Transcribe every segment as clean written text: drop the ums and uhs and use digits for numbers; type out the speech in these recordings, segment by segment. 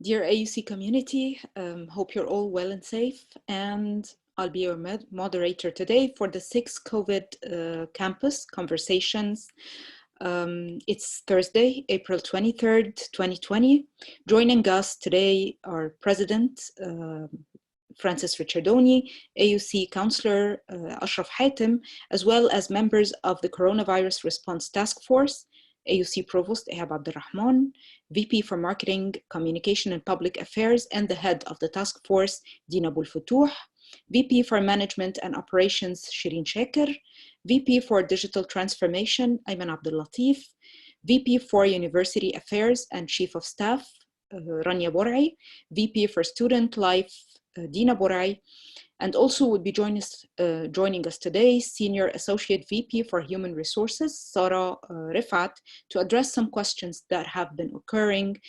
Dear AUC community, hope you're all well and safe. And I'll be your moderator today for the 6th COVID campus conversations. It's Thursday, April 23rd, 2020. Joining us today are President Francis Ricciardoni, AUC Councillor Ashraf Hatem, as well as members of the Coronavirus Response Task Force, AUC Provost Ehab Abdulrahman, VP for Marketing, Communication and Public Affairs, and the head of the task force, Dina Boulfutouh, VP for Management and Operations, Shireen Shaker, VP for Digital Transformation, Ayman Abdul Latif, VP for University Affairs and Chief of Staff, Rania Borai, VP for Student Life, Dina Borai, and also would be joining us today, Senior Associate VP for Human Resources, Sarah Rifat, to address some questions that have been occurring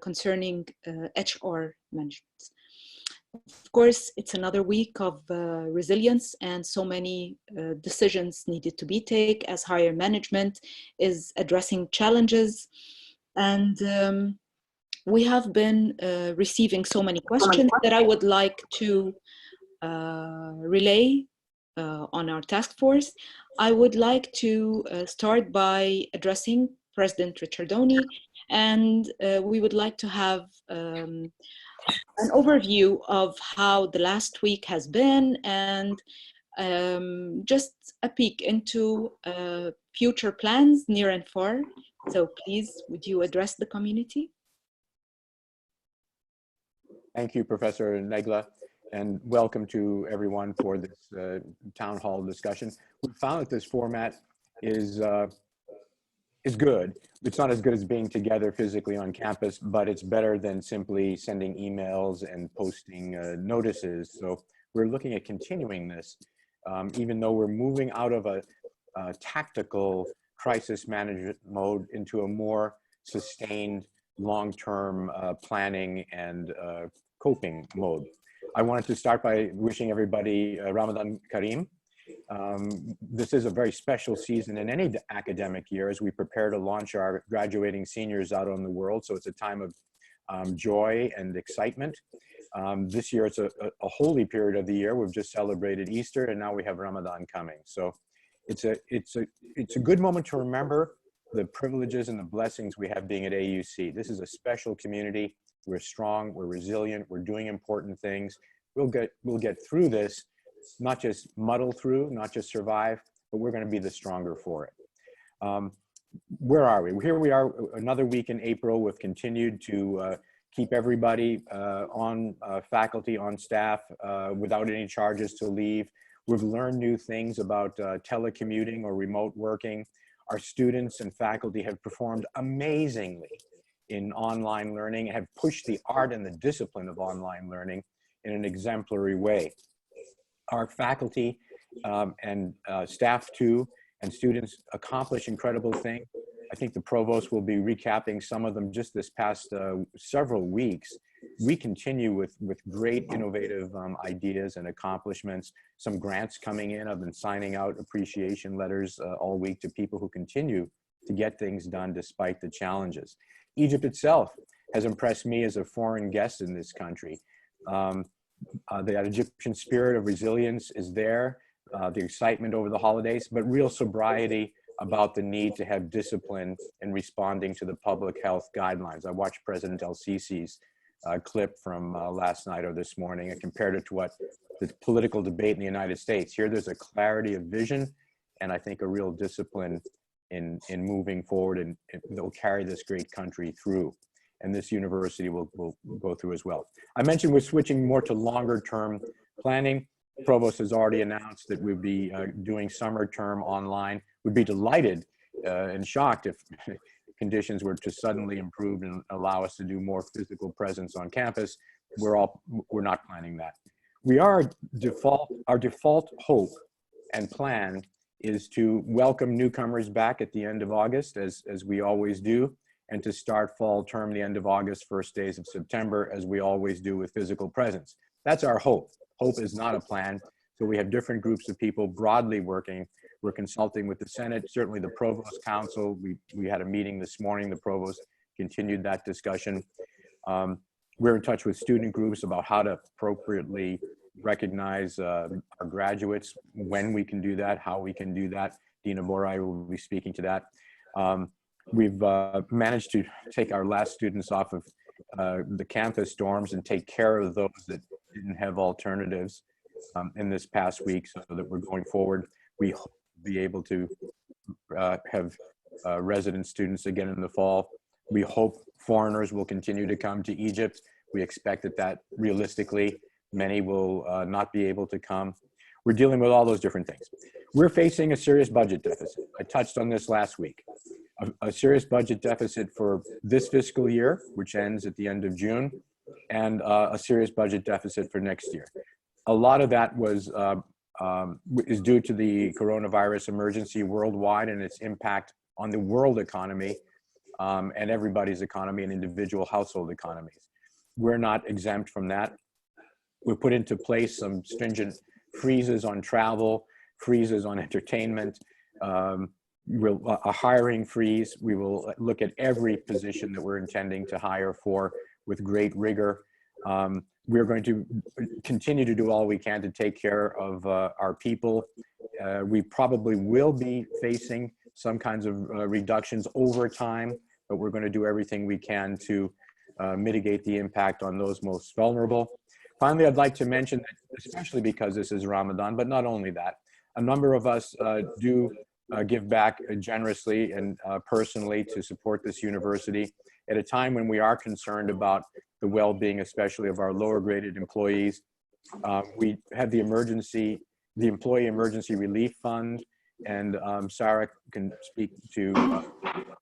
concerning HR management. Of course, it's another week of resilience and so many decisions needed to be taken as higher management is addressing challenges. And we have been receiving so many questions that I would like to relay on our task force. I would like to start by addressing President Ricciardoni, and we would like to have an overview of how the last week has been and just a peek into future plans near and far. So please, would you address the community? Thank you, Professor Negla, and welcome to everyone for this town hall discussion. We found that this format is good. It's not as good as being together physically on campus, but it's better than simply sending emails and posting notices. So we're looking at continuing this, even though we're moving out of a tactical crisis management mode into a more sustained long-term planning and coping mode. I wanted to start by wishing everybody Ramadan Kareem. This is a very special season in any academic year as we prepare to launch our graduating seniors out on the world. So it's a time of joy and excitement. This year it's a holy period of the year. We've just celebrated Easter and now we have Ramadan coming. So it's a good moment to remember the privileges and the blessings we have being at AUC. This is a special community. We're strong, we're resilient, we're doing important things. We'll get through this, not just muddle through, not just survive, but we're going to be the stronger for it. Where are we? Here we are, another week in April. We've continued to keep everybody on faculty, on staff, without any charges to leave. We've learned new things about telecommuting or remote working. Our students and faculty have performed amazingly in online learning, have pushed the art and the discipline of online learning in an exemplary way. Our faculty and staff too, and students accomplish incredible things. I think the provost will be recapping some of them just this past several weeks. We continue with great innovative ideas and accomplishments. Some grants coming in. I've been signing out appreciation letters all week to people who continue to get things done despite the challenges. Egypt itself has impressed me as a foreign guest in this country. The Egyptian spirit of resilience is there, the excitement over the holidays, but real sobriety about the need to have discipline in responding to the public health guidelines. I watched President El-Sisi's clip from last night or this morning and compared it to what the political debate in the United States. Here there's a clarity of vision and I think a real discipline in moving forward, and that will carry this great country through. And this university will go through as well. I mentioned we're switching more to longer term planning. Provost has already announced that we'll be doing summer term online. We'd be delighted and shocked if conditions were to suddenly improve and allow us to do more physical presence on campus. We're not planning that. Our default hope and plan is to welcome newcomers back at the end of August, as we always do, and to start fall term the end of August, first days of September, as we always do with physical presence. That's our hope. Hope is not a plan. So we have different groups of people broadly working. We're consulting with the Senate, certainly the Provost Council. We had a meeting this morning. The Provost continued that discussion. We're in touch with student groups about how to appropriately recognize our graduates, when we can do that, how we can do that. Dina Borai will be speaking to that. We've managed to take our last students off of the campus dorms and take care of those that didn't have alternatives in this past week, so that we're going forward. We hope to be able to have resident students again in the fall. We hope foreigners will continue to come to Egypt. We expect that realistically, many will not be able to come. We're dealing with all those different things. We're facing a serious budget deficit. I touched on this last week. A serious budget deficit for this fiscal year, which ends at the end of June, and a serious budget deficit for next year. A lot of that is due to the coronavirus emergency worldwide and its impact on the world economy and everybody's economy and individual household economies. We're not exempt from that. We put into place some stringent freezes on travel, freezes on entertainment, a hiring freeze. We will look at every position that we're intending to hire for with great rigor. We're going to continue to do all we can to take care of our people. We probably will be facing some kinds of reductions over time, but we're going to do everything we can to mitigate the impact on those most vulnerable. Finally, I'd like to mention that, especially because this is Ramadan, but not only that, a number of us do give back generously and personally to support this university at a time when we are concerned about the well-being, especially of our lower graded employees. We have the Employee Emergency Relief Fund, and Sarah can speak to how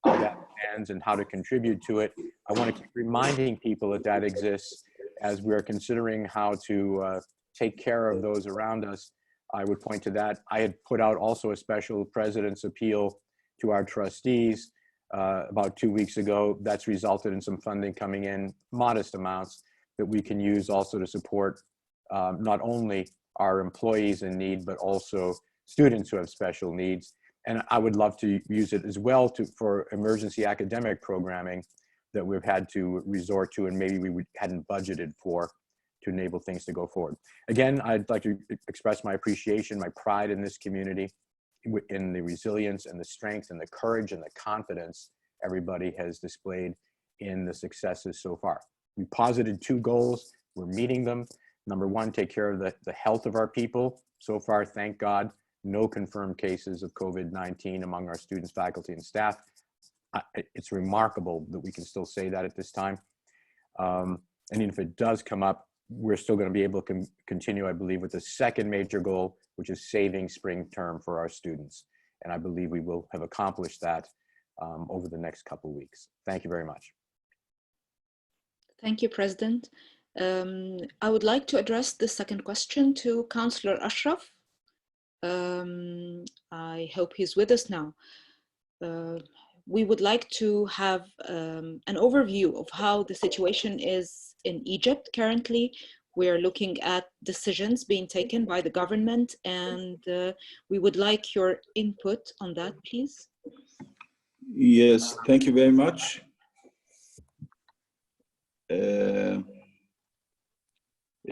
that stands and how to contribute to it. I want to keep reminding people that exists as we're considering how to take care of those around us. I would point to that. I had put out also a special president's appeal to our trustees about 2 weeks ago. That's resulted in some funding coming in, modest amounts, that we can use also to support not only our employees in need, but also students who have special needs. And I would love to use it as well for emergency academic programming that we've had to resort to and maybe we hadn't budgeted for to enable things to go forward. Again, I'd like to express my appreciation, my pride in this community, in the resilience and the strength and the courage and the confidence everybody has displayed in the successes so far. We posited 2 goals, we're meeting them. Number 1, take care of the health of our people. So far, thank God, no confirmed cases of COVID-19 among our students, faculty, and staff. It's remarkable that we can still say that at this time. And even if it does come up, we're still going to be able to continue, I believe, with the second major goal, which is saving spring term for our students. And I believe we will have accomplished that over the next couple of weeks. Thank you very much. Thank you, President. I would like to address the second question to Councillor Ashraf. I hope he's with us now. We would like to have an overview of how the situation is in Egypt currently. We're looking at decisions being taken by the government, and we would like your input on that, please. Yes, thank you very much.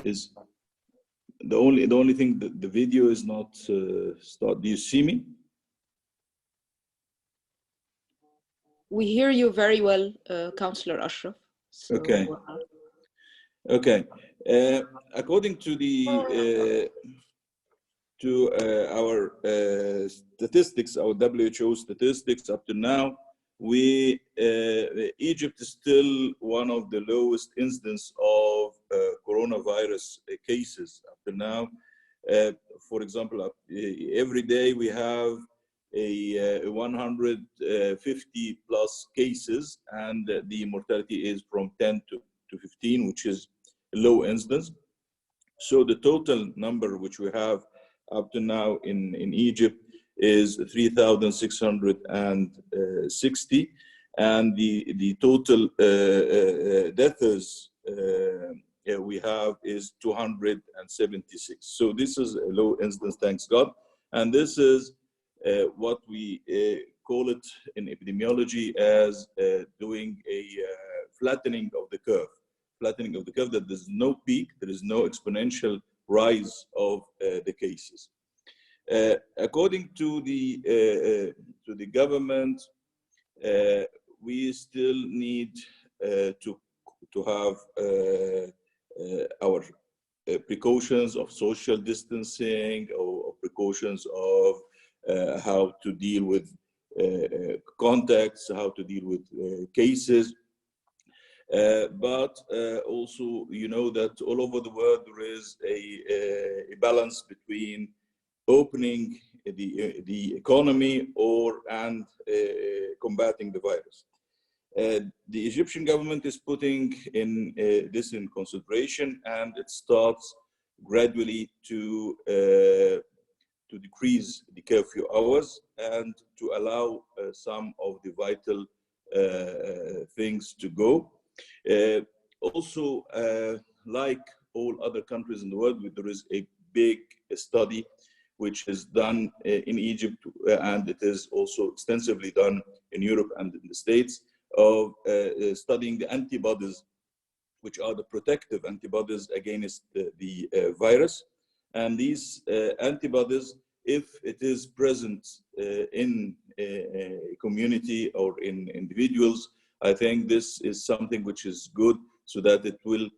Is the only thing that the video is not start. Do you see me? We hear you very well, Councillor Ashraf. So, okay. Okay. According to the our statistics, our WHO statistics up to now, Egypt is still one of the lowest incidence of coronavirus cases up to now. For example, every day we have 150 plus cases, and the mortality is from 10 to 15, which is a low incidence. So the total number which we have up to now in Egypt is 3,660, and the total deaths we have is 276. So this is a low incidence, thanks God, and this is what we call it in epidemiology as doing a flattening of the curve. flattening of the curve, that there's no peak, there is no exponential rise of the cases. According to the government, we still need to have our precautions of social distancing, or precautions of how to deal with contacts, how to deal with cases. But also, you know that all over the world there is a balance between opening the economy and combating the virus. The Egyptian government is putting this in consideration, and it starts gradually to decrease the curfew hours and to allow some of the vital things to go. Also, like all other countries in the world, there is a big study which is done in Egypt, and it is also extensively done in Europe and in the States, of studying the antibodies, which are the protective antibodies against the virus. And these antibodies, if it is present in a community or in individuals, I think this is something which is good, so that it will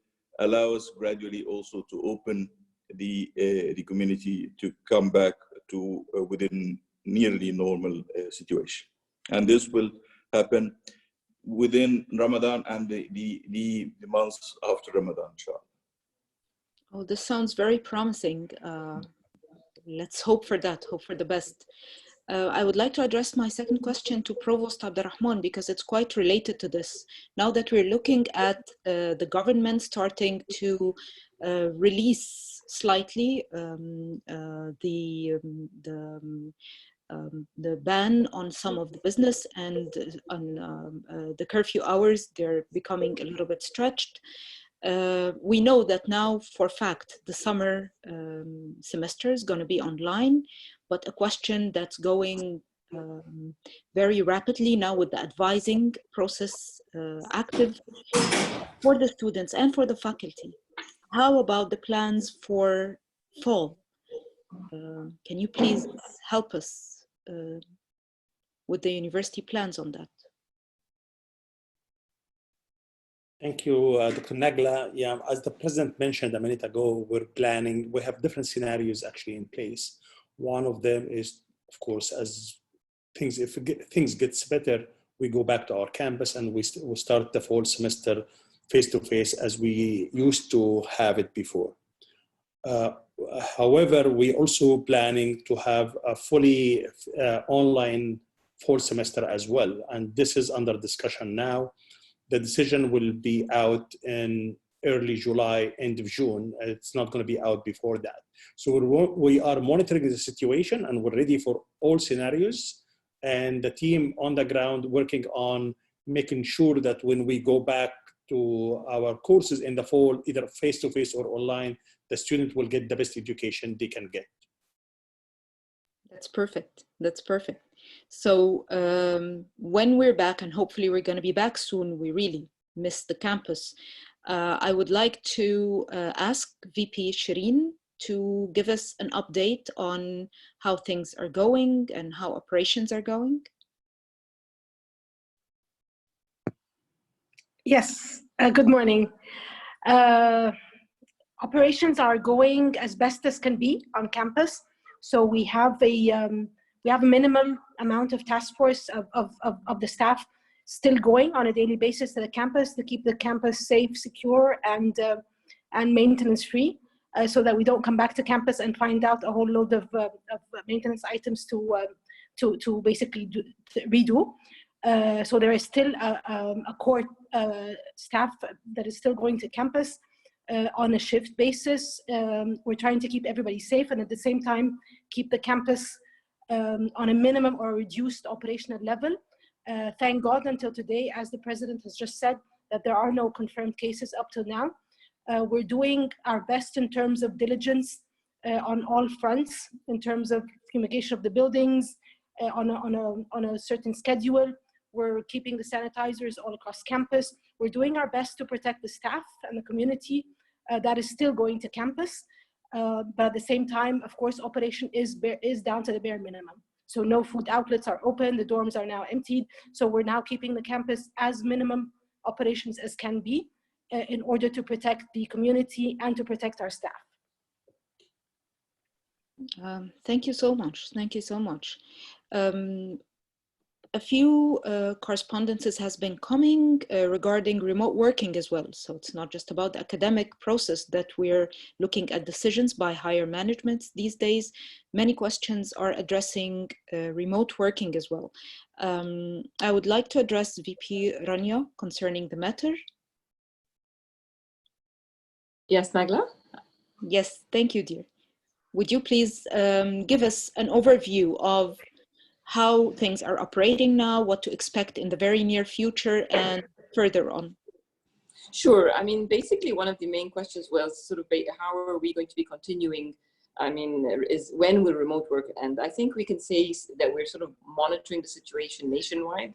allow us gradually also to open the community to come back to within nearly normal situation. And this will happen within Ramadan and the months after Ramadan, inshallah. Oh, this sounds very promising. Let's hope for that, hope for the best. I would like to address my second question to Provost Abdurrahman, because it's quite related to this. Now that we're looking at the government starting to release slightly the ban on some of the business, and on the curfew hours, they're becoming a little bit stretched. We know that now for fact the summer semester is going to be online, but a question that's going very rapidly now with the advising process active for the students and for the faculty. How about the plans for fall? Can you please help us with the university plans on that? Thank you, Dr. Nagla. Yeah, as the president mentioned a minute ago, we're planning, we have different scenarios actually in place. One of them is, of course, as things, if things gets better, we go back to our campus and we start the fall semester face-to-face as we used to have it before. However, we're also planning to have a fully online fall semester as well. And this is under discussion now. The decision will be out in early July, end of June. It's not going to be out before that. So we are monitoring the situation, and we're ready for all scenarios. And the team on the ground working on making sure that when we go back to our courses in the fall, either face-to-face or online, the student will get the best education they can get. That's perfect. That's perfect. So when we're back, and hopefully we're going to be back soon, we really miss the campus. I would like to ask VP Shireen to give us an update on how things are going and how operations are going. Yes, good morning. Operations are going as best as can be on campus. So we have a minimal amount of task force of the staff still going on a daily basis to the campus to keep the campus safe, secure, and maintenance free, so that we don't come back to campus and find out a whole load of maintenance items to basically redo. So there is still a core staff that is still going to campus on a shift basis. We're trying to keep everybody safe, and at the same time keep the campus on a minimum or reduced operational level. Thank God until today, as the president has just said, that there are no confirmed cases up till now. We're doing our best in terms of diligence on all fronts, in terms of fumigation of the buildings, on a certain schedule. We're keeping the sanitizers all across campus. We're doing our best to protect the staff and the community that is still going to campus. But at the same time, of course, operation is down to the bare minimum. So no food outlets are open, the dorms are now emptied. So we're now keeping the campus as minimum operations as can be in order to protect the community and to protect our staff. Thank you so much. Thank you so much. A few correspondences has been coming regarding remote working as well. So it's not just about the academic process that we're looking at decisions by higher managements these days. Many questions are addressing remote working as well. I would like to address VP Rania concerning the matter. Yes, Nagla? Yes, thank you, dear. Would you please give us an overview of how things are operating now, what to expect in the very near future and further on? Sure. I mean, basically one of the main questions was sort of how are we going to be continuing? I mean, is when will remote work end? I think we can say that we're sort of monitoring the situation nationwide.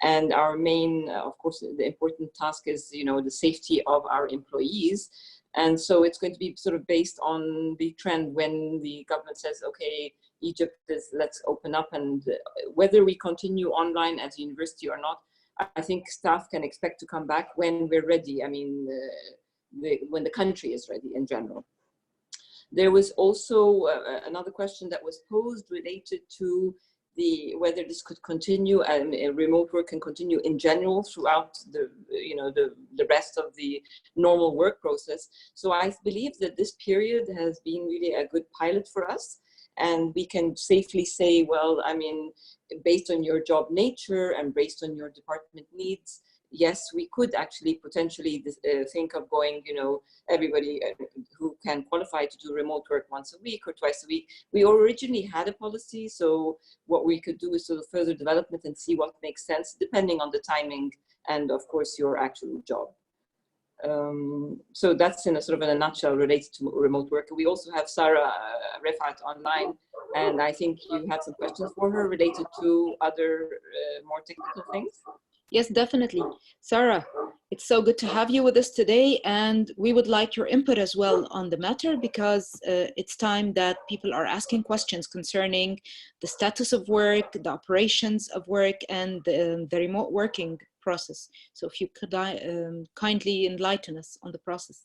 And our main, of course, the important task is, you know, the safety of our employees. And so it's going to be sort of based on the trend when the government says, okay, Egypt is, let's open up, and whether we continue online as a university or not, I think staff can expect to come back when we're ready. I mean, when the country is ready in general. There was also another question that was posed related to whether this could continue and remote work can continue in general throughout the rest of the normal work process. So I believe that this period has been really a good pilot for us, and we can safely say, well, I mean, based on your job nature and based on your department needs, yes, we could actually potentially think of going, you know, everybody who can qualify to do remote work once a week or twice a week. We originally had a policy, so what we could do is sort of further development and see what makes sense depending on the timing and, of course, your actual job. So that's in a nutshell related to remote work. We also have Sarah Refat online, and I think you had some questions for her related to other more technical things. Yes, definitely. Sarah, it's so good to have you with us today, and we would like your input as well on the matter, because it's time that people are asking questions concerning the status of work, the operations of work, and the remote working process. So if you could kindly enlighten us on the process.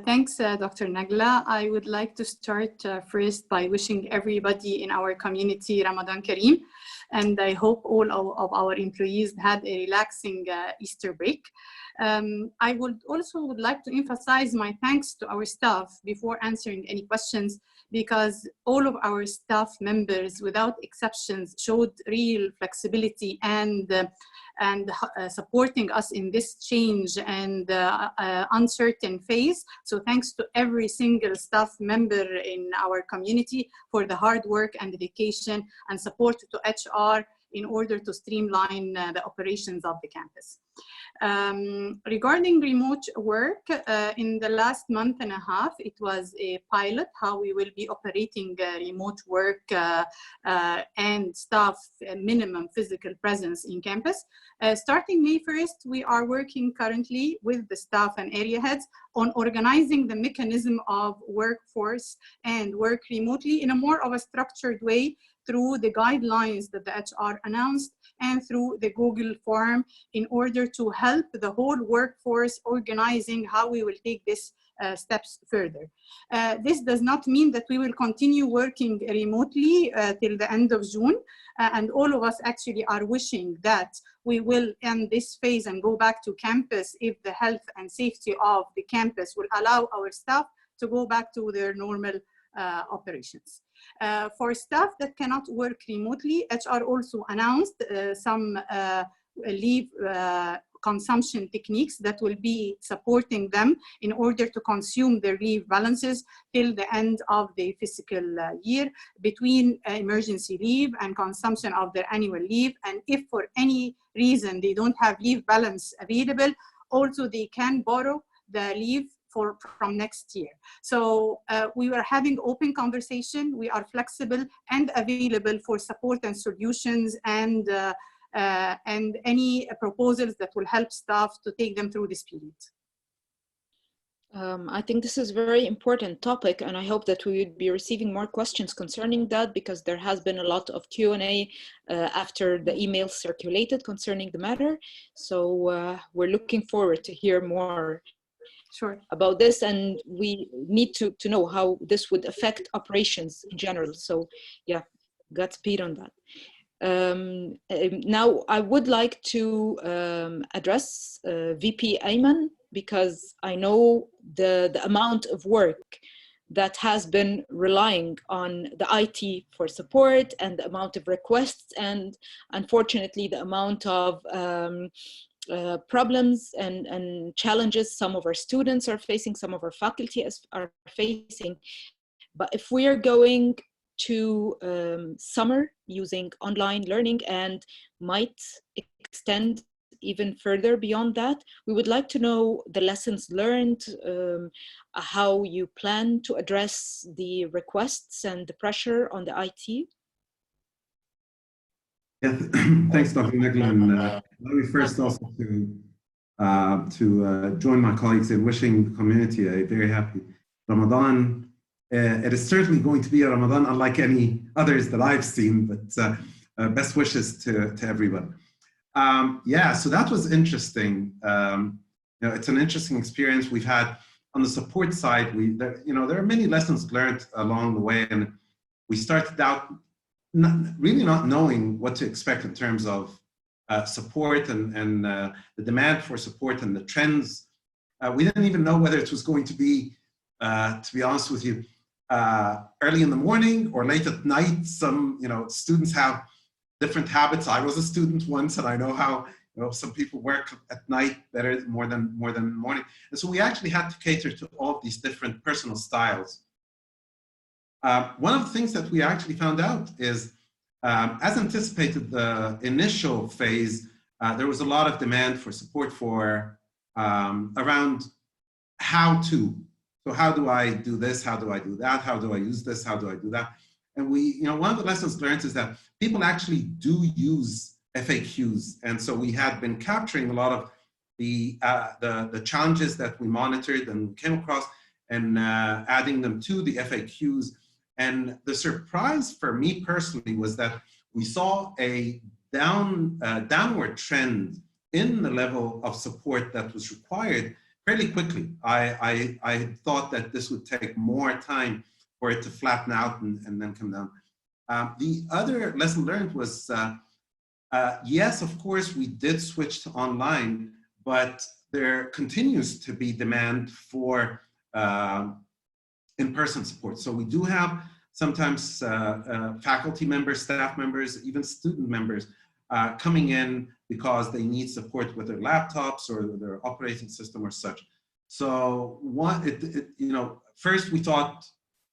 Thanks, Dr. Nagla. I would like to start first by wishing everybody in our community Ramadan Kareem, and I hope all of our employees had a relaxing Easter break. I would like to emphasize my thanks to our staff before answering any questions, because all of our staff members, without exceptions, showed real flexibility and supporting us in this change and uncertain phase. So thanks to every single staff member in our community for the hard work and dedication and support to HR in order to streamline the operations of the campus. Regarding remote work, in the last month and a half, it was a pilot how we will be operating remote work and staff minimum physical presence in campus. Starting May 1st, we are working currently with the staff and area heads on organizing the mechanism of workforce and work remotely in a more of a structured way through the guidelines that the HR announced and through the Google form, in order to help the whole workforce organizing how we will take this steps further. This does not mean that we will continue working remotely till the end of June. And all of us actually are wishing that we will end this phase and go back to campus if the health and safety of the campus will allow our staff to go back to their normal operations. For staff that cannot work remotely, HR also announced some leave consumption techniques that will be supporting them in order to consume their leave balances till the end of the fiscal year, between emergency leave and consumption of their annual leave. And if for any reason they don't have leave balance available, also they can borrow the leave from next year. So we were having open conversation. We are flexible and available for support and solutions and and any proposals that will help staff to take them through this period. I think this is a very important topic, and I hope that we would be receiving more questions concerning that, because there has been a lot of Q&A after the email circulated concerning the matter. So we're looking forward to hear more about this, and we need to know how this would affect operations in general. So yeah, Godspeed on that. Now I would like to address VP Ayman, because I know the amount of work that has been relying on the IT for support, and the amount of requests, and unfortunately the amount of problems and challenges some of our students are facing, some of our faculty are facing. But if we are going to summer using online learning and might extend even further beyond that, we would like to know the lessons learned, how you plan to address the requests and the pressure on the IT. Yeah, thanks, Dr. Negla. And let me first also to join my colleagues in wishing the community a very happy Ramadan. It is certainly going to be a Ramadan unlike any others that I've seen, but best wishes to everyone. Yeah, so that was interesting. It's an interesting experience we've had on the support side. There are many lessons learned along the way, and we started out really not knowing what to expect in terms of support and the demand for support and the trends. We didn't even know whether it was going to be honest with you, early in the morning or late at night. Some students have different habits. I was a student once, and I know how some people work at night better more than morning. And so we actually had to cater to all of these different personal styles. One of the things that we actually found out is, as anticipated, the initial phase, there was a lot of demand for support for around how to. So how do I do this? How do I do that? How do I use this? How do I do that? And one of the lessons learned is that people actually do use FAQs. And so we had been capturing a lot of the challenges that we monitored and came across, and adding them to the FAQs. And the surprise for me personally was that we saw a downward trend in the level of support that was required fairly quickly. I thought that this would take more time for it to flatten out and then come down. The other lesson learned was, yes, of course, we did switch to online, but there continues to be demand for in-person support. So we do have sometimes faculty members, staff members, even student members coming in because they need support with their laptops or their operating system or such. So first we thought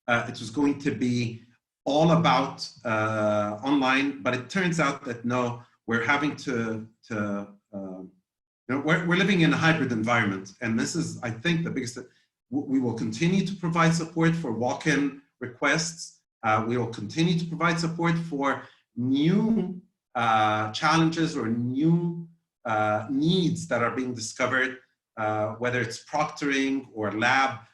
it was going to be all about online, but it turns out that no, we're having we're living in a hybrid environment, and this is, I think, the biggest. We will continue to provide support for walk-in requests. We will continue to provide support for new challenges or new needs that are being discovered, whether it's proctoring or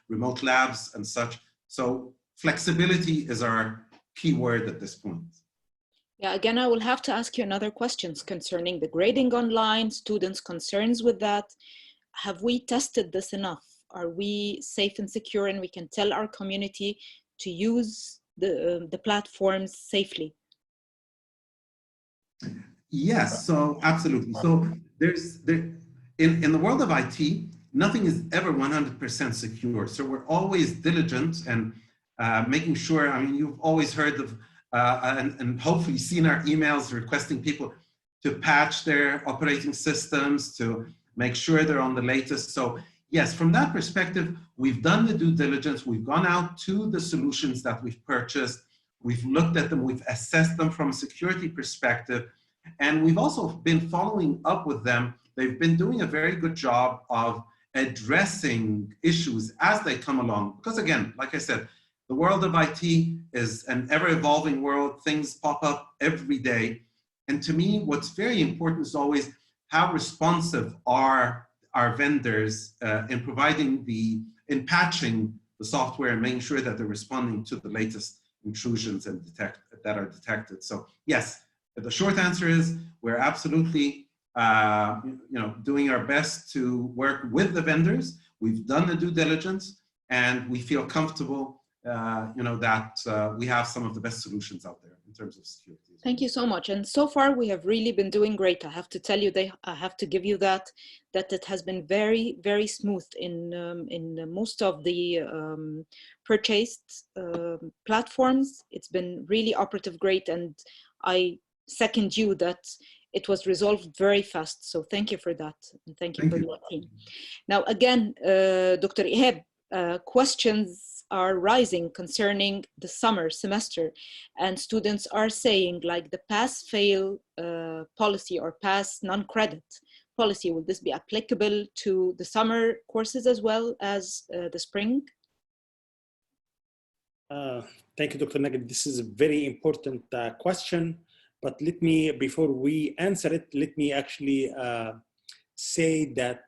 remote labs and such. So flexibility is our key word at this point. Yeah, again, I will have to ask you another questions concerning the grading online, students' concerns with that. Have we tested this enough? Are we safe and secure, and we can tell our community to use the platforms safely? Yes, so absolutely. So in the world of IT, nothing is ever 100% secure. So we're always diligent and making sure, I mean, you've always heard of and hopefully seen our emails requesting people to patch their operating systems, to make sure they're on the latest. So yes, from that perspective, we've done the due diligence. We've gone out to the solutions that we've purchased. We've looked at them. We've assessed them from a security perspective. And we've also been following up with them. They've been doing a very good job of addressing issues as they come along. Because again, like I said, the world of IT is an ever-evolving world. Things pop up every day. And to me, what's very important is always how responsive are our vendors in providing in patching the software and making sure that they're responding to the latest intrusions and that are detected. So yes, the short answer is we're absolutely doing our best to work with the vendors. We've done the due diligence, and we feel comfortable, that we have some of the best solutions out there in terms of security. Thank you so much. And so far, we have really been doing great. I have to tell you, I have to give you that it has been very, very smooth in most of the purchased platforms. It's been really operative great, and I second you that it was resolved very fast. So thank you for that, and thank you for your team. Now, again, Dr. Ihab, questions are rising concerning the summer semester, and students are saying, like, the pass-fail policy or pass non-credit policy, will this be applicable to the summer courses as well as the spring? Thank you, Dr. Nagel. This is a very important question, but let me, before we answer it, let me actually say that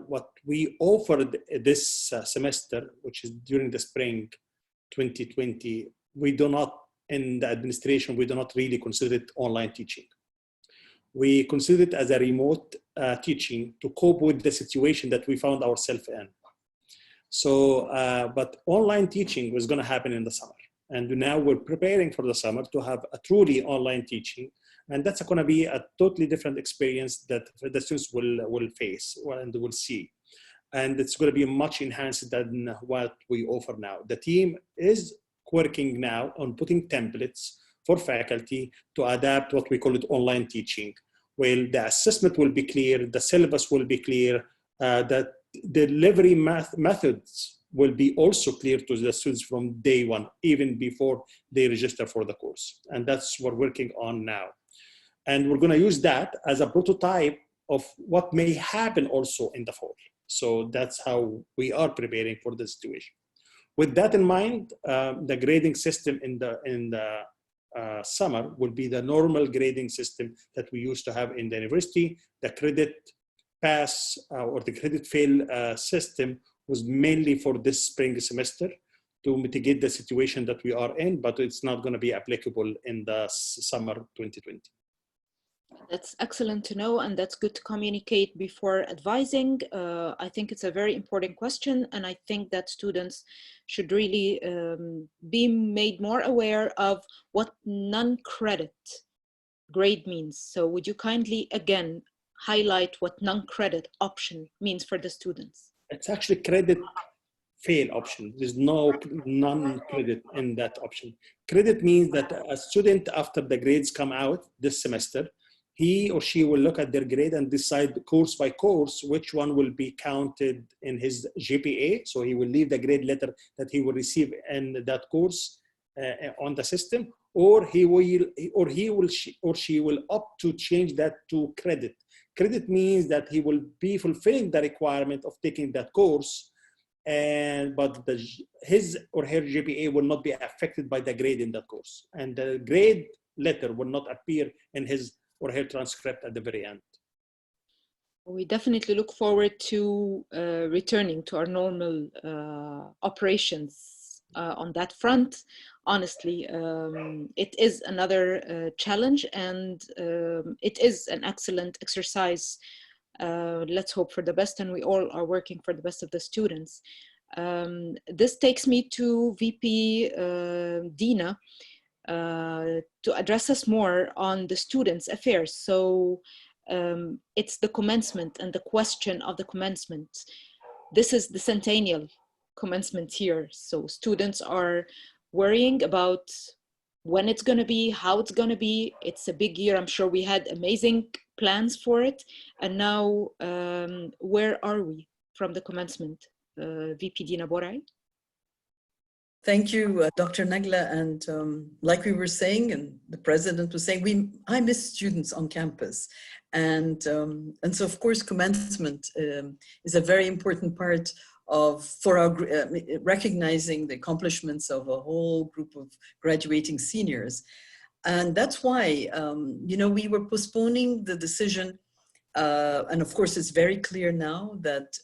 what we offered this semester, which is during the spring 2020, we do not, in the administration, we do not really consider it online teaching. We consider it as a remote teaching to cope with the situation that we found ourselves in. So, but online teaching was going to happen in the summer. And now we're preparing for the summer to have a truly online teaching. And that's going to be a totally different experience that the students will face and will see. And it's going to be much enhanced than what we offer now. The team is working now on putting templates for faculty to adapt what we call it online teaching. Well, the assessment will be clear, the syllabus will be clear, that the delivery methods will be also clear to the students from day one, even before they register for the course. And that's what we're working on now. And we're going to use that as a prototype of what may happen also in the fall. So that's how we are preparing for the situation. With that in mind, the grading system in the summer will be the normal grading system that we used to have in the university. The credit pass or the credit fail system was mainly for this spring semester to mitigate the situation that we are in, but it's not going to be applicable in the summer 2020. That's excellent to know, and that's good to communicate before advising. I think it's a very important question, and I think that students should really be made more aware of what non-credit grade means. So would you kindly, again, highlight what non-credit option means for the students? It's actually credit fail option. There's no non-credit in that option. Credit means that a student, after the grades come out this semester, he or she will look at their grade and decide course by course which one will be counted in his GPA. So he will leave the grade letter that he will receive in that course on the system, or she will opt to change that to credit. Credit means that he will be fulfilling the requirement of taking that course, but his or her GPA will not be affected by the grade in that course, and the grade letter will not appear in his or her transcript at the very end. We definitely look forward to returning to our normal operations on that front. Honestly, it is another challenge, and it is an excellent exercise. Let's hope for the best, and we all are working for the best of the students. This takes me to VP Dina to address us more on the students' affairs. So it's the commencement and the question of the commencement. This is the centennial commencement here. So students are worrying about when it's going to be, how it's going to be. It's a big year. I'm sure we had amazing plans for it. And now, where are we from the commencement? VP Dina Borai? Thank you, Dr. Nagla. And like we were saying, and the president was saying, I miss students on campus. And so, of course, commencement is a very important part for our recognizing the accomplishments of a whole group of graduating seniors. And that's why, you know, we were postponing the decision. And of course, it's very clear now that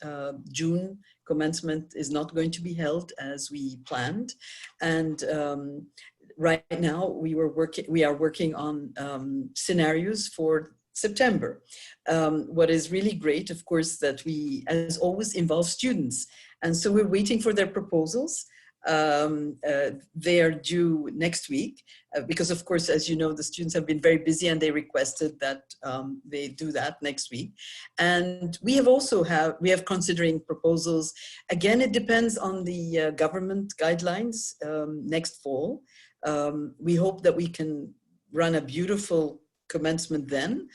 June commencement is not going to be held as we planned. And right now we are working on scenarios for September. What is really great, of course, that we, as always, involve students. And so we're waiting for their proposals. They are due next week because, of course, as you know, the students have been very busy and they requested that they do that next week. And we have also considering proposals. Again, it depends on the government guidelines next fall. We hope that we can run a beautiful commencement then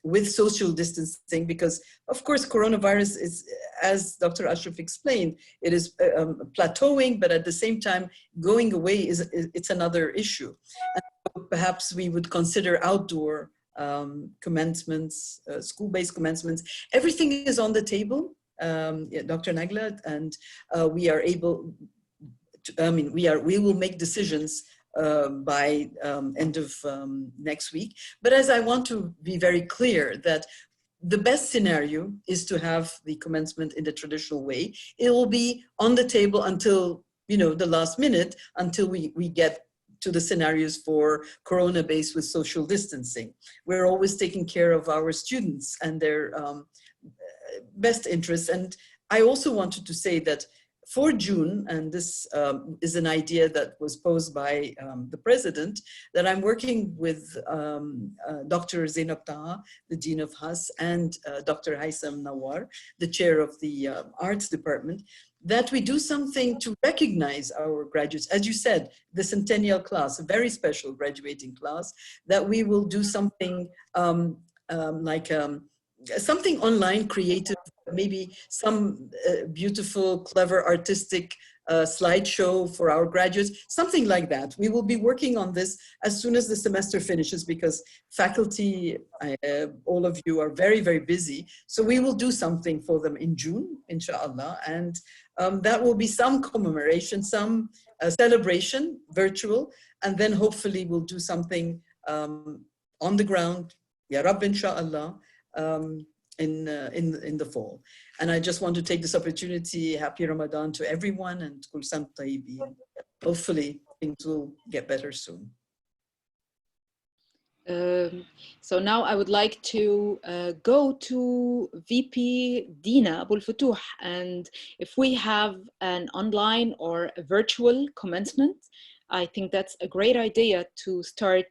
with social distancing, because of course coronavirus is, as Dr. Ashraf explained, it is plateauing, but at the same time going away it's another issue. And so perhaps we would consider outdoor commencements, school-based commencements. Everything is on the table, Dr. Nagla, and we are able to, we will make decisions by end of next week. But as I want to be very clear that the best scenario is to have the commencement in the traditional way. It will be on the table until, you know, the last minute, until we get to the scenarios for Corona-based with social distancing. We're always taking care of our students and their best interests. And I also wanted to say that for June, and this is an idea that was posed by the president, that I'm working with Dr. Zainab Taha, the Dean of Haas, and Dr. Haitham Nawar, the chair of the arts department, that we do something to recognize our graduates. As you said, the centennial class, a very special graduating class, that we will do something something online, creative, maybe some beautiful, clever, artistic slideshow for our graduates, something like that. We will be working on this as soon as the semester finishes, because faculty, all of you are very, very busy. So we will do something for them in June, inshallah. And that will be some commemoration, some celebration, virtual, and then hopefully we'll do something on the ground, Ya Rab, inshallah, in the fall. And I just want to take this opportunity, happy Ramadan to everyone, and kul sam tayyibin. Hopefully things will get better soon. So now I would like to go to VP Dina Abul Futuh, and if we have an online or a virtual commencement, I think that's a great idea to start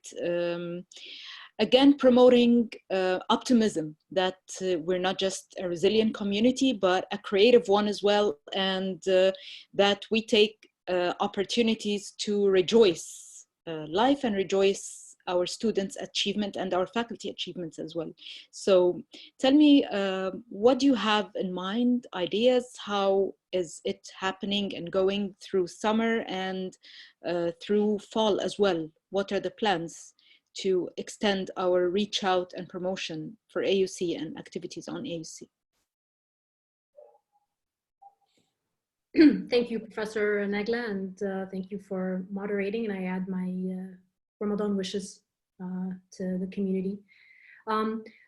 again promoting optimism, that we're not just a resilient community, but a creative one as well, and that we take opportunities to rejoice life and rejoice our students' achievement and our faculty achievements as well. So tell me, what do you have in mind, ideas? How is it happening and going through summer and through fall as well? What are the plans to extend our reach out and promotion for AUC and activities on AUC? Thank you, Professor Nagla, and thank you for moderating. And I add my Ramadan wishes to the community.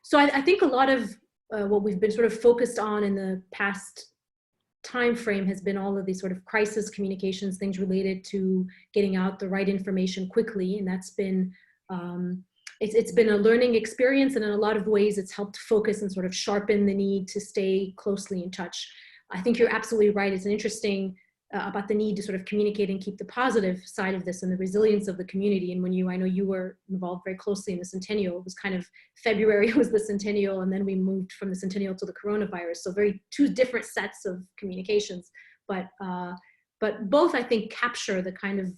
So I think a lot of what we've been sort of focused on in the past time frame has been all of these sort of crisis communications, things related to getting out the right information quickly, and that's been it's been a learning experience, and in a lot of ways it's helped focus and sort of sharpen the need to stay closely in touch. I think you're absolutely right. It's an interesting about the need to sort of communicate and keep the positive side of this and the resilience of the community. And when I know you were involved very closely in the centennial, it was kind of February was the centennial, and then we moved from the centennial to the coronavirus. So two different sets of communications, but both I think capture the kind of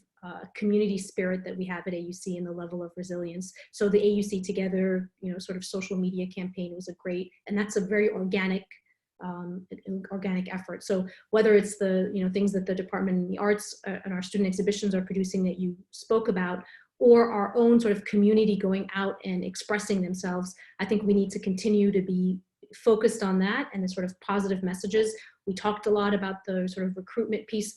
community spirit that we have at AUC and the level of resilience. So the AUC Together, sort of social media campaign was a great, and that's a very organic effort. So whether it's the things that the Department of the Arts and our student exhibitions are producing that you spoke about, or our own sort of community going out and expressing themselves, I think we need to continue to be focused on that and the sort of positive messages. We talked a lot about the sort of recruitment piece.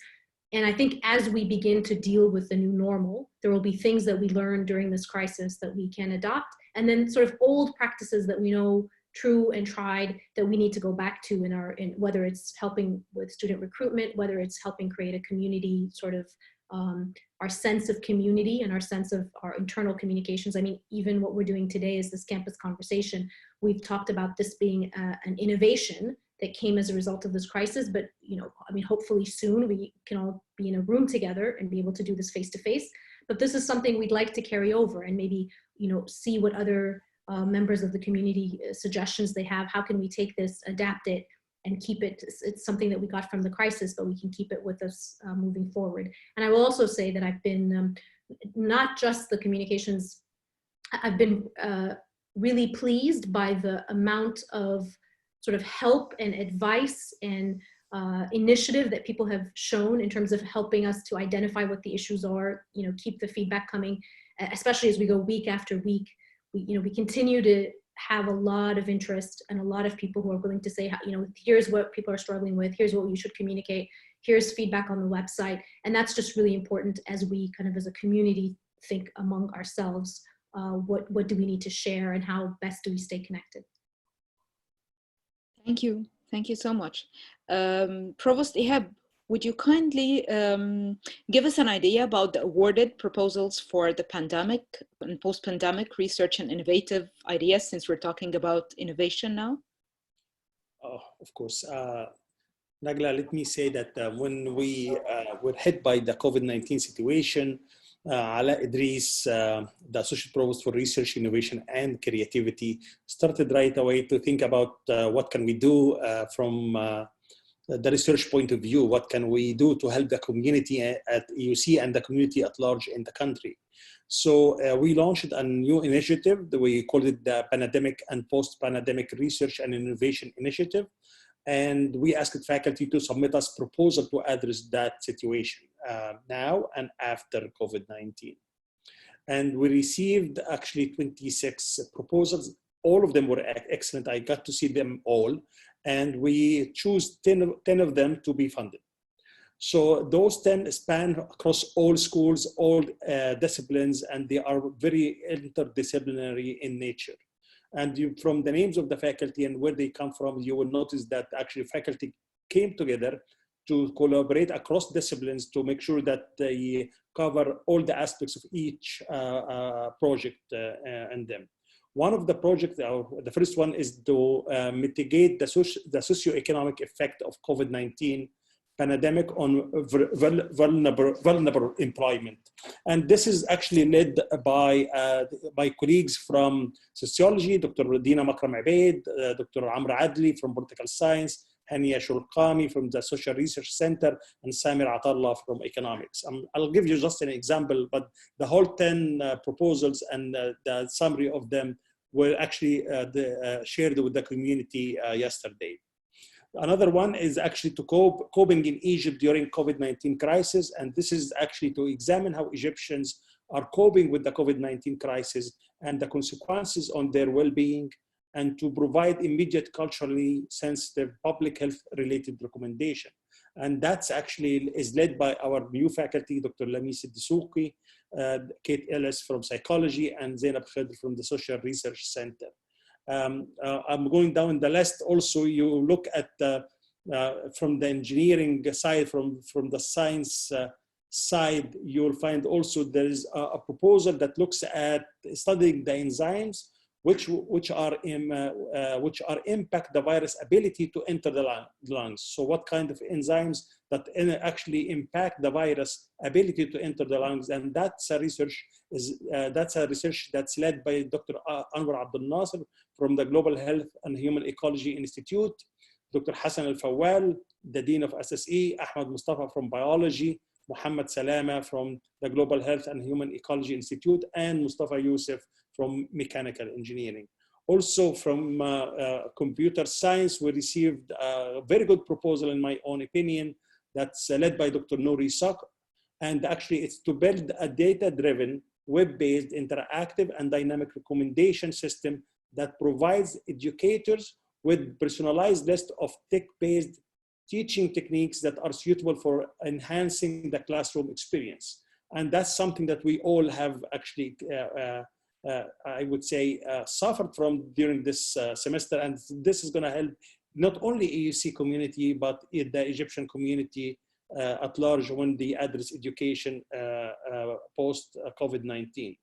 And I think as we begin to deal with the new normal, there will be things that we learn during this crisis that we can adopt, and then sort of old practices that we know true and tried that we need to go back to in whether it's helping with student recruitment, whether it's helping create a community sort of our sense of community and our sense of our internal communications. I mean, even what we're doing today is this campus conversation. We've talked about this being an innovation that came as a result of this crisis, but I mean, hopefully soon we can all be in a room together and be able to do this face to face. But this is something we'd like to carry over and maybe see what other members of the community suggestions they have. How can we take this, adapt it, and keep it? It's something that we got from the crisis, but we can keep it with us moving forward. And I will also say that I've been not just the communications, I've been really pleased by the amount of sort of help and advice and initiative that people have shown in terms of helping us to identify what the issues are, keep the feedback coming, especially as we go week after week. We continue to have a lot of interest and a lot of people who are willing to say, here's what people are struggling with, here's what you should communicate, here's feedback on the website. And that's just really important as we kind of as a community think among ourselves, what do we need to share and how best do we stay connected? Thank you. Thank you so much. Provost Ihab, would you kindly give us an idea about the awarded proposals for the pandemic and post-pandemic research and innovative ideas, since we're talking about innovation now? Oh, of course. Nagla, let me say that when we were hit by the COVID-19 situation, Ala Idris, the Associate Provost for Research, Innovation and Creativity, started right away to think about what can we do from the research point of view, what can we do to help the community at EUC and the community at large in the country. So we launched a new initiative, we called it the Pandemic and Post-Pandemic Research and Innovation Initiative. And we asked faculty to submit us proposal to address that situation now and after COVID-19. And we received actually 26 proposals. All of them were excellent. I got to see them all. And we chose 10 of them to be funded. So those 10 span across all schools, all disciplines, and they are very interdisciplinary in nature. And from the names of the faculty and where they come from, you will notice that actually faculty came together to collaborate across disciplines to make sure that they cover all the aspects of each project and them. One of the projects, the first one, is to mitigate the socioeconomic effect of COVID-19 pandemic on vulnerable employment. And this is actually led by colleagues from sociology, Dr. Dina Makram Abeid, Dr. Amr Adli from political science, Hania Shulqami from the Social Research Center, and Samir Atallah from economics. I'll give you just an example, but the whole 10 proposals and the summary of them were actually shared with the community yesterday. Another one is actually to coping in Egypt during COVID-19 crisis. And this is actually to examine how Egyptians are coping with the COVID-19 crisis and the consequences on their well-being, and to provide immediate culturally sensitive public health related recommendation. And that's actually is led by our new faculty, Dr. Lamis Dessouki, Kate Ellis from psychology, and Zainab Khidr from the Social Research Center. I'm going down the list. Also, you look at from the engineering side, from the science side, you'll find also there is a proposal that looks at studying the enzymes which impact the virus ability to enter the lungs. So what kind of enzymes that actually impact the virus ability to enter the lungs? And that's a research that's led by Dr. Anwar Abdel Nasser from the Global Health and Human Ecology Institute, Dr. Hassan Al-Fawal, the Dean of SSE, Ahmad Mustafa from Biology, Muhammad Salama from the Global Health and Human Ecology Institute, and Mustafa Youssef from Mechanical Engineering. Also from computer science, we received a very good proposal, in my own opinion, that's led by Dr. Nouri Sak. And actually it's to build a data-driven, web-based, interactive and dynamic recommendation system that provides educators with personalized list of tech-based teaching techniques that are suitable for enhancing the classroom experience. And that's something that we all have actually, I would say, suffered from during this semester. And this is going to help not only AUC community, but the Egyptian community at large when they address education post-COVID-19.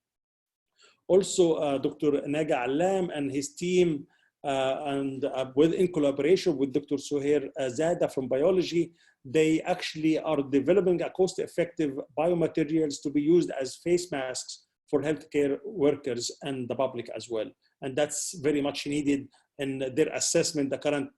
Also, Dr. Naga Alam and his team, in collaboration with Dr. Suhair Zada from biology, they actually are developing a cost-effective biomaterials to be used as face masks for healthcare workers and the public as well. And that's very much needed in their assessment. The current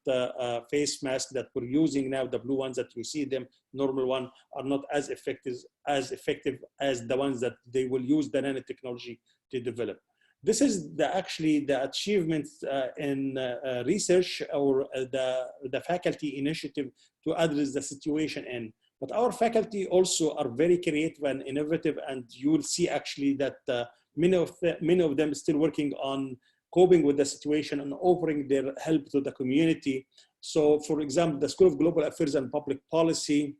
face masks that we're using now, the blue ones that you see them, normal one, are not as effective as the ones that they will use the nanotechnology to develop. This is actually the achievements in research or the faculty initiative to address the situation in. But our faculty also are very creative and innovative, and you will see actually that many of them still working on coping with the situation and offering their help to the community. So for example, the School of Global Affairs and Public Policy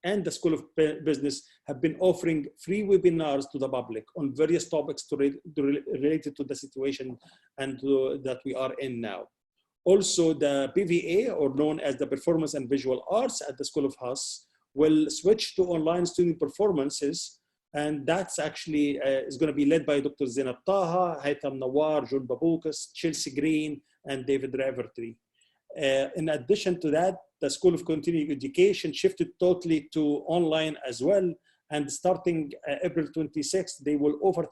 and the School of Business have been offering free webinars to the public on various topics related to the situation and that we are in now. Also, the PVA, or known as the Performance and Visual Arts at the School of Hus, will switch to online student performances. And that's actually is going to be led by Dr. Zainab Taha, Haytham Nawar, John Babukas, Chelsea Green, and David Revertry. In addition to that, the School of Continuing Education shifted totally to online as well. And starting April 26th, they will offer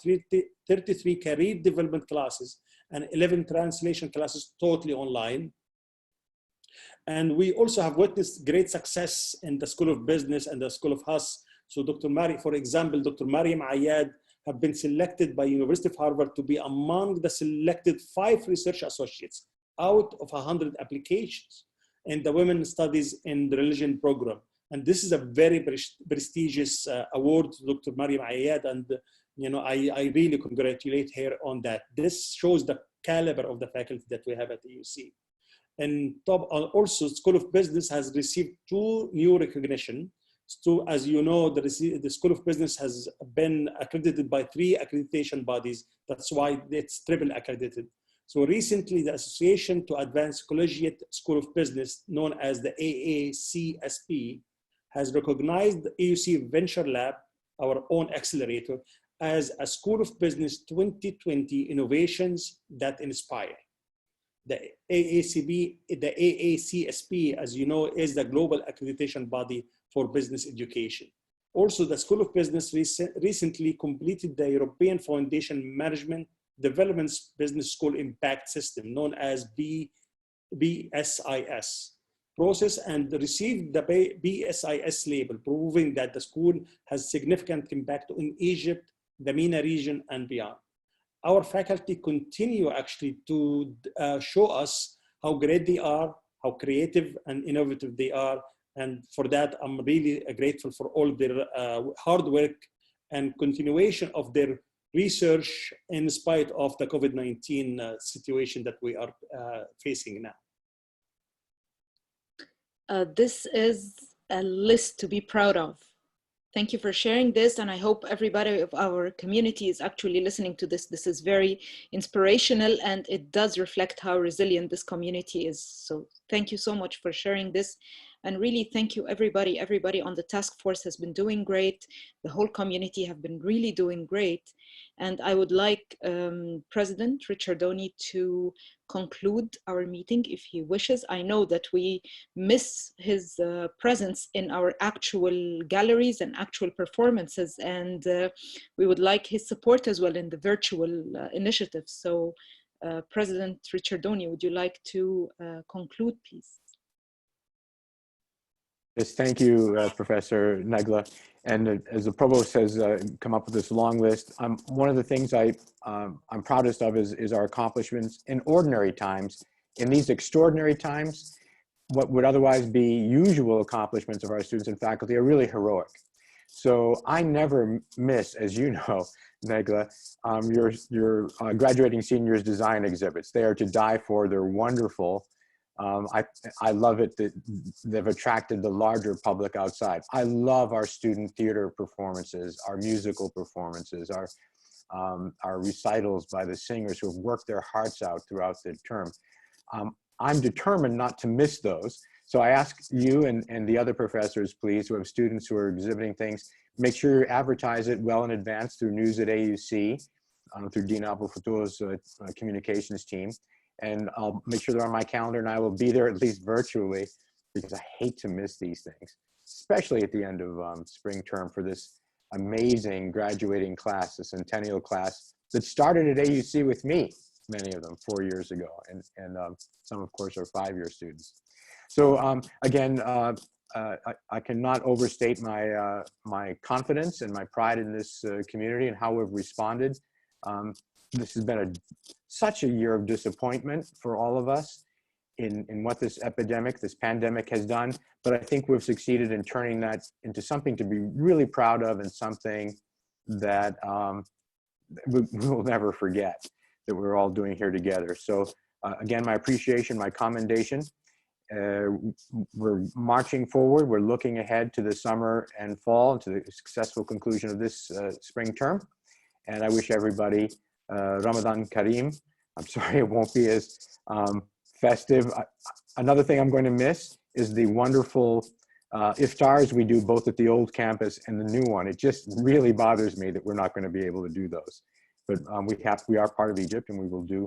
33 career development classes and 11 translation classes totally online. And we also have witnessed great success in the School of Business and the School of Hus. So for example, Dr. Mariam Ayad have been selected by University of Harvard to be among the selected 5 research associates out of 100 applications in the Women Studies in the Religion program. And this is a very prestigious award to Dr. Mariam Ayad, and I really congratulate her on that. This shows the caliber of the faculty that we have at AUC. And also, School of Business has received 2 new recognition. So, as you know, the School of Business has been accredited by 3 accreditation bodies. That's why it's triple accredited. So recently, the Association to Advance Collegiate School of Business, known as the AACSP, has recognized the AUC Venture Lab, our own accelerator, as a School of Business 2020 Innovations that Inspire. The AACSP, as you know, is the global accreditation body for business education. Also, the School of Business recently completed the European Foundation Management Development's Business School Impact System, known as BSIS process, and received the BSIS label, proving that the school has significant impact in Egypt, the MENA region, and beyond. Our faculty continue actually to show us how great they are, how creative and innovative they are. And for that, I'm really grateful for all their hard work and continuation of their research in spite of the COVID-19 situation that we are facing now. This is a list to be proud of. Thank you for sharing this, and I hope everybody of our community is actually listening to this. This is very inspirational, and it does reflect how resilient this community is. So thank you so much for sharing this. And really, thank you, everybody. Everybody on the task force has been doing great. The whole community have been really doing great. And I would like President Ricciardoni to conclude our meeting if he wishes. I know that we miss his presence in our actual galleries and actual performances, and we would like his support as well in the virtual initiatives. So President Ricciardoni, would you like to conclude, please? Yes, thank you, Professor Negla. And as the provost has come up with this long list, one of the things I'm proudest of is our accomplishments in ordinary times. In these extraordinary times, what would otherwise be usual accomplishments of our students and faculty are really heroic. So I never miss, as you know, Negla, your graduating seniors design exhibits. They are to die for. They're wonderful. I love it that they've attracted the larger public outside. I love our student theater performances, our musical performances, our recitals by the singers who have worked their hearts out throughout the term. I'm determined not to miss those. So I ask you and the other professors, please, who have students who are exhibiting things, make sure you advertise it well in advance through News at AUC, through Dean Abou-Fatouh's communications team. And I'll make sure they're on my calendar, and I will be there at least virtually, because I hate to miss these things, especially at the end of spring term for this amazing graduating class, the centennial class that started at AUC with me, many of them 4 years ago, and some of course are 5-year students. So again, I cannot overstate my confidence and my pride in this community and how we've responded. This has been such a year of disappointment for all of us in what this epidemic, this pandemic has done, but I think we've succeeded in turning that into something to be really proud of and something that we will never forget that we're all doing here together. So again, my appreciation, my commendation. We're marching forward. We're looking ahead to the summer and fall, to the successful conclusion of this spring term. And I wish everybody Ramadan Kareem. I'm sorry it won't be as festive. Another thing I'm going to miss is the wonderful iftars we do both at the old campus and the new one. It just really bothers me that we're not going to be able to do those. But we are part of Egypt, and we will do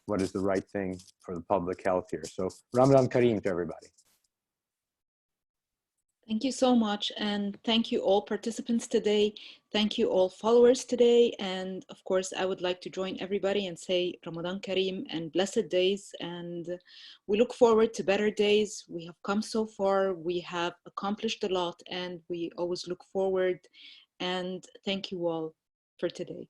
what is the right thing for the public health here. So Ramadan Kareem to everybody. Thank you so much, and thank you all participants today. Thank you all followers today, and of course I would like to join everybody and say Ramadan Kareem and blessed days, and we look forward to better days. We have come so far, we have accomplished a lot, and we always look forward, and thank you all for today.